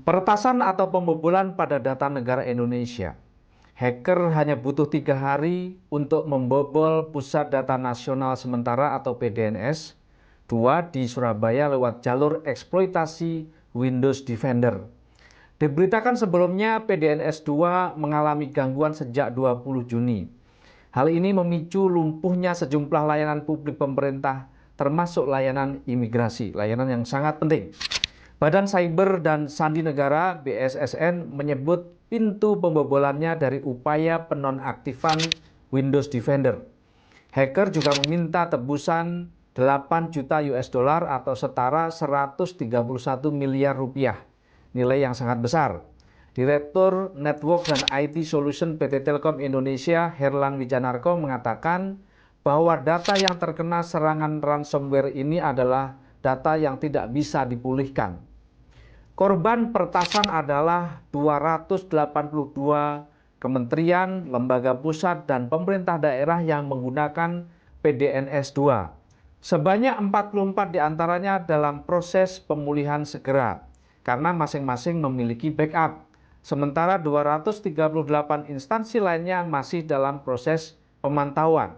Peretasan atau pembobolan pada data negara Indonesia. Hacker hanya butuh 3 hari untuk membobol Pusat Data Nasional Sementara atau PDNS 2 di Surabaya lewat jalur eksploitasi Windows Defender. Diberitakan sebelumnya PDNS 2 mengalami gangguan sejak 20 Juni. Hal ini memicu lumpuhnya sejumlah layanan publik pemerintah termasuk layanan imigrasi, layanan yang sangat penting. Badan Cyber dan Sandi Negara (BSSN) menyebut pintu pembobolannya dari upaya penonaktifan Windows Defender. Hacker juga meminta tebusan 8 juta US dollar atau setara 131 miliar rupiah, nilai yang sangat besar. Direktur Network dan IT Solution PT Telkom Indonesia, Herlang Wijanarko, mengatakan bahwa data yang terkena serangan ransomware ini adalah data yang tidak bisa dipulihkan. Korban peretasan adalah 282 kementerian, lembaga pusat, dan pemerintah daerah yang menggunakan PDNS 2. Sebanyak 44 diantaranya dalam proses pemulihan segera, karena masing-masing memiliki backup. Sementara 238 instansi lainnya masih dalam proses pemantauan.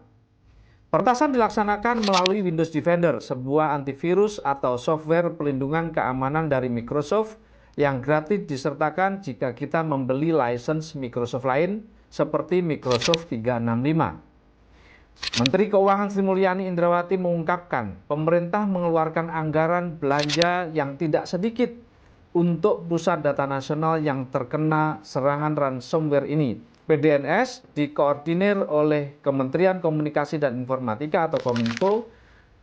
Peretasan dilaksanakan melalui Windows Defender, sebuah antivirus atau software pelindungan keamanan dari Microsoft yang gratis disertakan jika kita membeli lisense Microsoft lain seperti Microsoft 365. Menteri Keuangan Sri Mulyani Indrawati mengungkapkan, pemerintah mengeluarkan anggaran belanja yang tidak sedikit untuk Pusat Data Nasional yang terkena serangan ransomware ini. PDNS dikoordinir oleh Kementerian Komunikasi dan Informatika atau Kominfo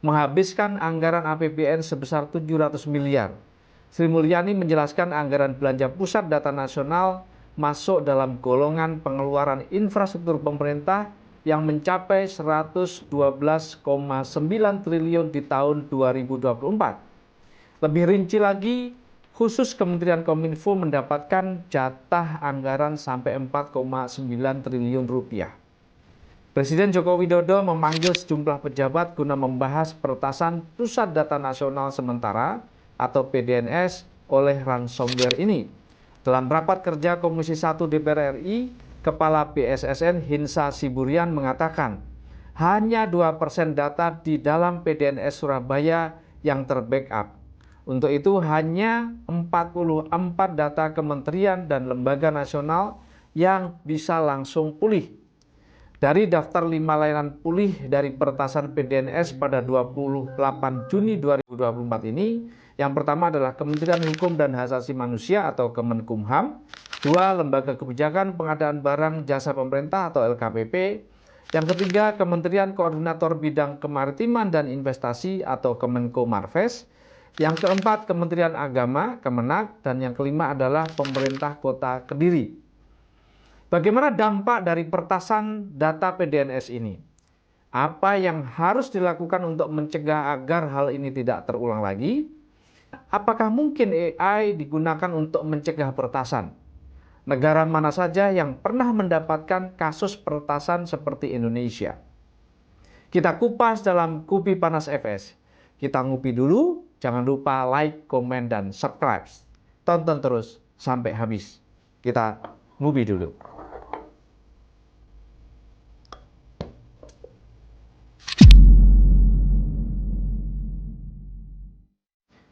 menghabiskan anggaran APBN sebesar 700 miliar. Sri Mulyani menjelaskan anggaran belanja Pusat Data Nasional masuk dalam golongan pengeluaran infrastruktur pemerintah yang mencapai 112,9 triliun di tahun 2024. Lebih rinci lagi, khusus Kementerian Kominfo mendapatkan jatah anggaran sampai 4,9 triliun rupiah. Presiden Joko Widodo memanggil sejumlah pejabat guna membahas peretasan Pusat Data Nasional Sementara atau PDNS oleh ransomware ini. Dalam rapat kerja Komisi 1 DPR RI, Kepala BSSN Hinsa Siburian mengatakan, hanya 2% data di dalam PDNS Surabaya yang terbackup. Untuk itu hanya 44 data kementerian dan lembaga nasional yang bisa langsung pulih. Dari daftar 5 layanan pulih dari peretasan PDNS pada 28 Juni 2024 ini, yang pertama adalah Kementerian Hukum dan Hak Asasi Manusia atau Kemenkumham, 2 Lembaga Kebijakan Pengadaan Barang Jasa Pemerintah atau LKPP, yang ketiga Kementerian Koordinator Bidang Kemaritiman dan Investasi atau Kemenko Marves, yang keempat Kementerian Agama, Kemenak, dan yang kelima adalah Pemerintah Kota Kediri. Bagaimana dampak dari peretasan data PDNS ini? Apa yang harus dilakukan untuk mencegah agar hal ini tidak terulang lagi? Apakah mungkin AI digunakan untuk mencegah peretasan? Negara mana saja yang pernah mendapatkan kasus peretasan seperti Indonesia? Kita kupas dalam Kupi Panas FS. Kita ngupi dulu, jangan lupa like, komen, dan subscribe. Tonton terus sampai habis. Kita ngupi dulu.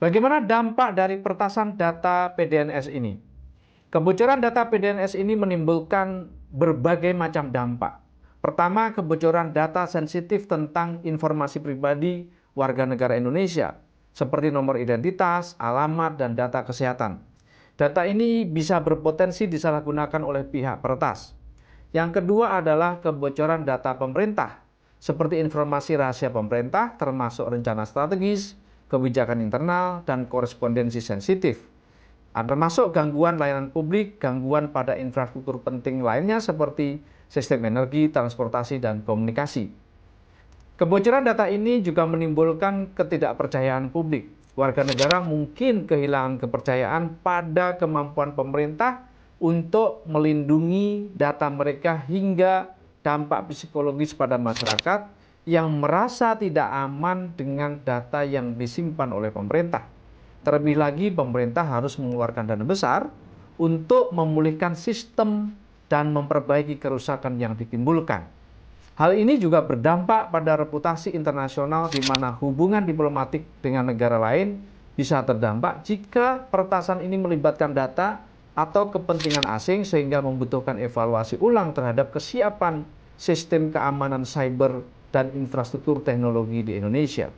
Bagaimana dampak dari peretasan data PDNS ini? Kebocoran data PDNS ini menimbulkan berbagai macam dampak. Pertama, kebocoran data sensitif tentang informasi pribadi warga negara Indonesia, seperti nomor identitas, alamat, dan data kesehatan. Data ini bisa berpotensi disalahgunakan oleh pihak peretas. Yang kedua adalah kebocoran data pemerintah, seperti informasi rahasia pemerintah, termasuk rencana strategis, kebijakan internal, dan korespondensi sensitif. Termasuk gangguan layanan publik, gangguan pada infrastruktur penting lainnya seperti sistem energi, transportasi, dan komunikasi. Kebocoran data ini juga menimbulkan ketidakpercayaan publik. Warga negara mungkin kehilangan kepercayaan pada kemampuan pemerintah untuk melindungi data mereka hingga dampak psikologis pada masyarakat yang merasa tidak aman dengan data yang disimpan oleh pemerintah. Terlebih lagi, pemerintah harus mengeluarkan dana besar untuk memulihkan sistem dan memperbaiki kerusakan yang ditimbulkan. Hal ini juga berdampak pada reputasi internasional di mana hubungan diplomatik dengan negara lain bisa terdampak jika peretasan ini melibatkan data atau kepentingan asing sehingga membutuhkan evaluasi ulang terhadap kesiapan sistem keamanan cyber dan infrastruktur teknologi di Indonesia.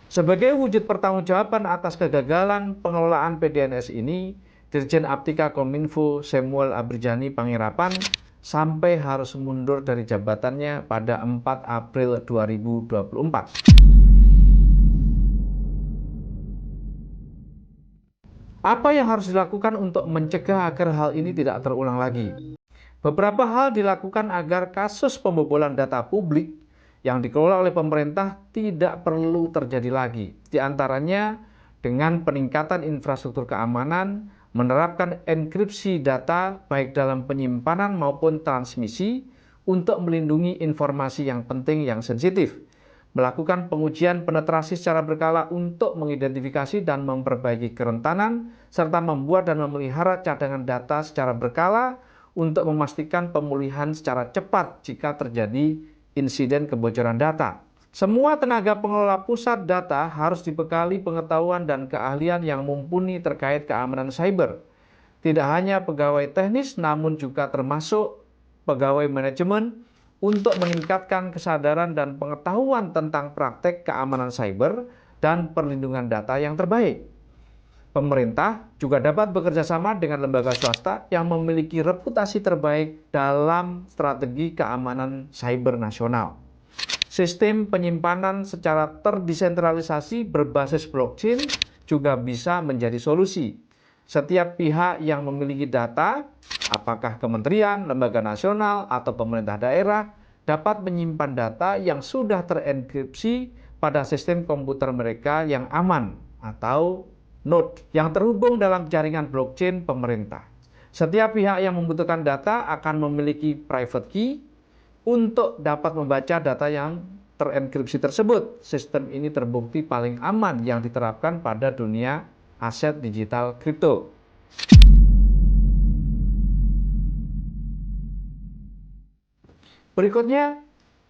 Sebagai wujud pertanggungjawaban atas kegagalan pengelolaan PDNS ini, Dirjen Aptika Kominfo Samuel Abrijani Pangerapan sampai harus mundur dari jabatannya pada 4 April 2024. Apa yang harus dilakukan untuk mencegah agar hal ini tidak terulang lagi? Beberapa hal dilakukan agar kasus pembobolan data publik yang dikelola oleh pemerintah tidak perlu terjadi lagi. Di antaranya dengan peningkatan infrastruktur keamanan, menerapkan enkripsi data baik dalam penyimpanan maupun transmisi untuk melindungi informasi yang penting yang sensitif, melakukan pengujian penetrasi secara berkala untuk mengidentifikasi dan memperbaiki kerentanan, serta membuat dan memelihara cadangan data secara berkala untuk memastikan pemulihan secara cepat jika terjadi insiden kebocoran data. Semua tenaga pengelola pusat data harus dibekali pengetahuan dan keahlian yang mumpuni terkait keamanan cyber. Tidak hanya pegawai teknis, namun juga termasuk pegawai manajemen untuk meningkatkan kesadaran dan pengetahuan tentang praktek keamanan cyber dan perlindungan data yang terbaik. Pemerintah juga dapat bekerja sama dengan lembaga swasta yang memiliki reputasi terbaik dalam strategi keamanan cyber nasional. Sistem penyimpanan secara terdesentralisasi berbasis blockchain juga bisa menjadi solusi. Setiap pihak yang memiliki data, apakah kementerian, lembaga nasional, atau pemerintah daerah, dapat menyimpan data yang sudah terenkripsi pada sistem komputer mereka yang aman atau node yang terhubung dalam jaringan blockchain pemerintah. Setiap pihak yang membutuhkan data akan memiliki private key untuk dapat membaca data yang terenkripsi tersebut. Sistem ini terbukti paling aman yang diterapkan pada dunia aset digital kripto. Berikutnya,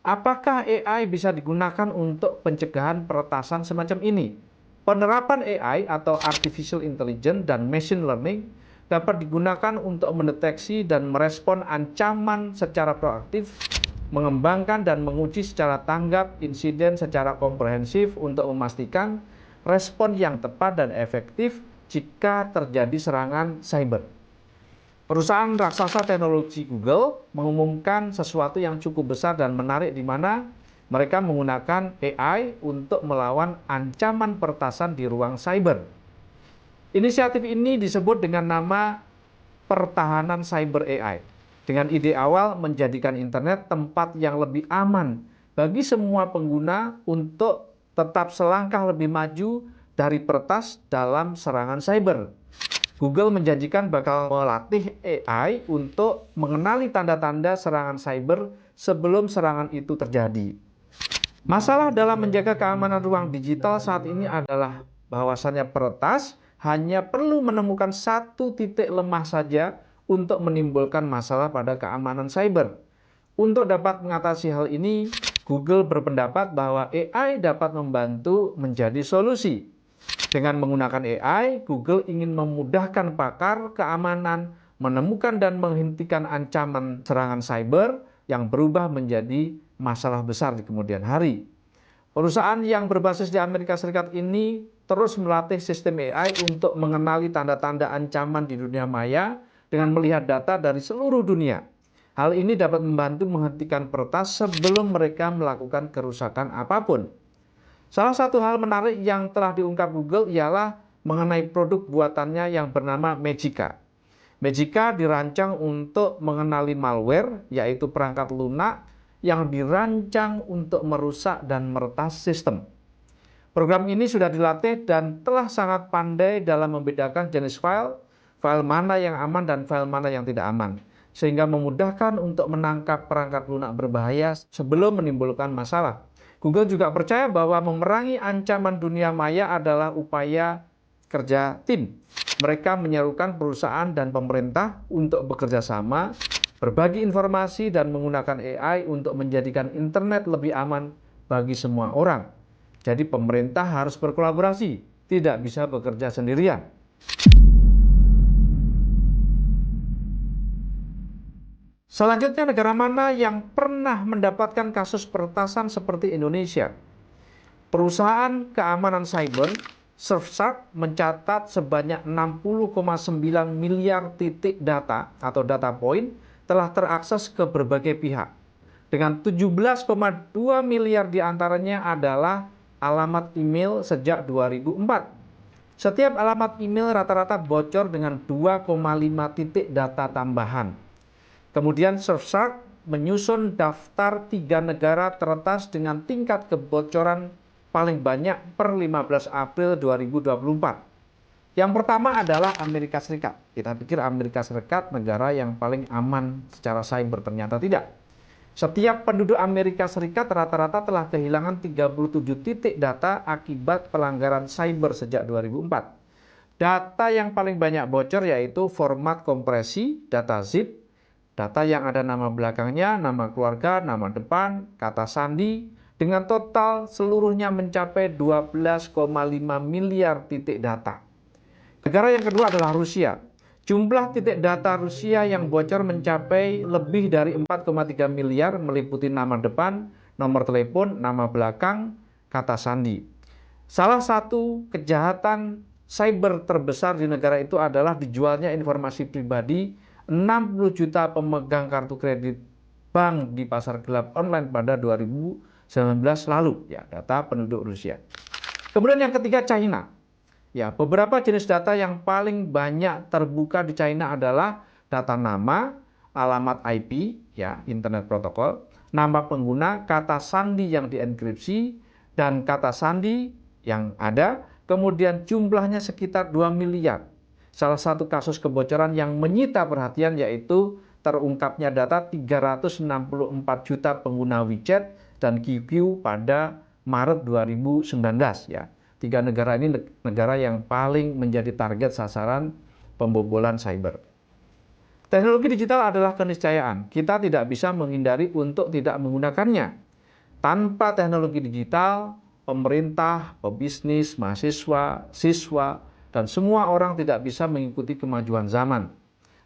apakah AI bisa digunakan untuk pencegahan peretasan semacam ini? Penerapan AI atau Artificial Intelligence dan Machine Learning dapat digunakan untuk mendeteksi dan merespon ancaman secara proaktif, mengembangkan dan menguji secara tanggap insiden secara komprehensif untuk memastikan respon yang tepat dan efektif jika terjadi serangan cyber. Perusahaan raksasa teknologi Google mengumumkan sesuatu yang cukup besar dan menarik di mana mereka menggunakan AI untuk melawan ancaman peretasan di ruang cyber. Inisiatif ini disebut dengan nama Pertahanan Cyber AI, dengan ide awal menjadikan internet tempat yang lebih aman bagi semua pengguna untuk tetap selangkah lebih maju dari peretas dalam serangan cyber. Google menjanjikan bakal melatih AI untuk mengenali tanda-tanda serangan cyber sebelum serangan itu terjadi. Masalah dalam menjaga keamanan ruang digital saat ini adalah bahwasannya peretas hanya perlu menemukan satu titik lemah saja untuk menimbulkan masalah pada keamanan cyber. Untuk dapat mengatasi hal ini, Google berpendapat bahwa AI dapat membantu menjadi solusi. Dengan menggunakan AI, Google ingin memudahkan pakar keamanan menemukan dan menghentikan ancaman serangan cyber yang berubah menjadi masalah besar di kemudian hari. Perusahaan yang berbasis di Amerika Serikat ini terus melatih sistem AI untuk mengenali tanda-tanda ancaman di dunia maya dengan melihat data dari seluruh dunia. Hal ini dapat membantu menghentikan peretas sebelum mereka melakukan kerusakan apapun. Salah satu hal menarik yang telah diungkap Google ialah mengenai produk buatannya yang bernama Magica. Magica dirancang untuk mengenali malware, yaitu perangkat lunak yang dirancang untuk merusak dan meretas sistem. Program ini sudah dilatih dan telah sangat pandai dalam membedakan jenis file mana yang aman dan file mana yang tidak aman, sehingga memudahkan untuk menangkap perangkat lunak berbahaya sebelum menimbulkan masalah. Google juga percaya bahwa memerangi ancaman dunia maya adalah upaya kerja tim. Mereka menyerukan perusahaan dan pemerintah untuk bekerja sama, berbagi informasi, dan menggunakan AI untuk menjadikan internet lebih aman bagi semua orang. Jadi pemerintah harus berkolaborasi, tidak bisa bekerja sendirian. Selanjutnya, negara mana yang pernah mendapatkan kasus peretasan seperti Indonesia? Perusahaan keamanan cyber Surfshark mencatat sebanyak 60,9 miliar titik data atau data point telah terakses ke berbagai pihak. Dengan 17,2 miliar diantaranya adalah alamat email sejak 2004. Setiap alamat email rata-rata bocor dengan 2,5 titik data tambahan. Kemudian Surfshark menyusun daftar 3 negara teretas dengan tingkat kebocoran paling banyak per 15 April 2024. Yang pertama adalah Amerika Serikat. Kita pikir Amerika Serikat negara yang paling aman secara cyber, ternyata tidak. Setiap penduduk Amerika Serikat rata-rata telah kehilangan 37 titik data akibat pelanggaran cyber sejak 2004. Data yang paling banyak bocor yaitu format kompresi, data zip, data yang ada nama belakangnya, nama keluarga, nama depan, kata sandi, dengan total seluruhnya mencapai 12,5 miliar titik data. Negara yang kedua adalah Rusia. Jumlah titik data Rusia yang bocor mencapai lebih dari 4,3 miliar, meliputi nama depan, nomor telepon, nama belakang, kata sandi. Salah satu kejahatan cyber terbesar di negara itu adalah dijualnya informasi pribadi 60 juta pemegang kartu kredit bank di pasar gelap online pada 2019 lalu, ya, data penduduk Rusia. Kemudian yang ketiga, China. Ya, beberapa jenis data yang paling banyak terbuka di China adalah data nama, alamat IP, ya, Internet Protocol, nama pengguna, kata sandi yang dienkripsi, dan kata sandi yang ada, kemudian jumlahnya sekitar 2 miliar. Salah satu kasus kebocoran yang menyita perhatian yaitu terungkapnya data 364 juta pengguna WeChat dan QQ pada Maret 2019, ya. 3 negara ini negara yang paling menjadi target sasaran pembobolan cyber. Teknologi digital adalah keniscayaan. Kita tidak bisa menghindari untuk tidak menggunakannya. Tanpa teknologi digital, pemerintah, pebisnis, mahasiswa, siswa, dan semua orang tidak bisa mengikuti kemajuan zaman.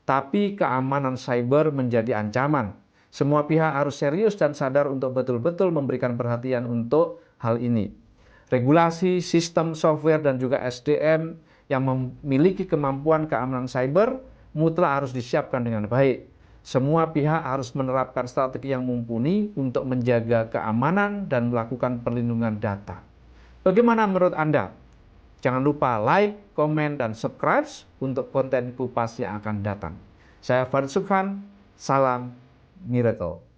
Tapi keamanan cyber menjadi ancaman. Semua pihak harus serius dan sadar untuk betul-betul memberikan perhatian untuk hal ini. Regulasi, sistem, software, dan juga SDM yang memiliki kemampuan keamanan cyber mutlak harus disiapkan dengan baik. Semua pihak harus menerapkan strategi yang mumpuni untuk menjaga keamanan dan melakukan perlindungan data. Bagaimana menurut Anda? Jangan lupa like, komen, dan subscribe untuk konten kupas yang akan datang. Saya Farid Subhan, salam Miracle.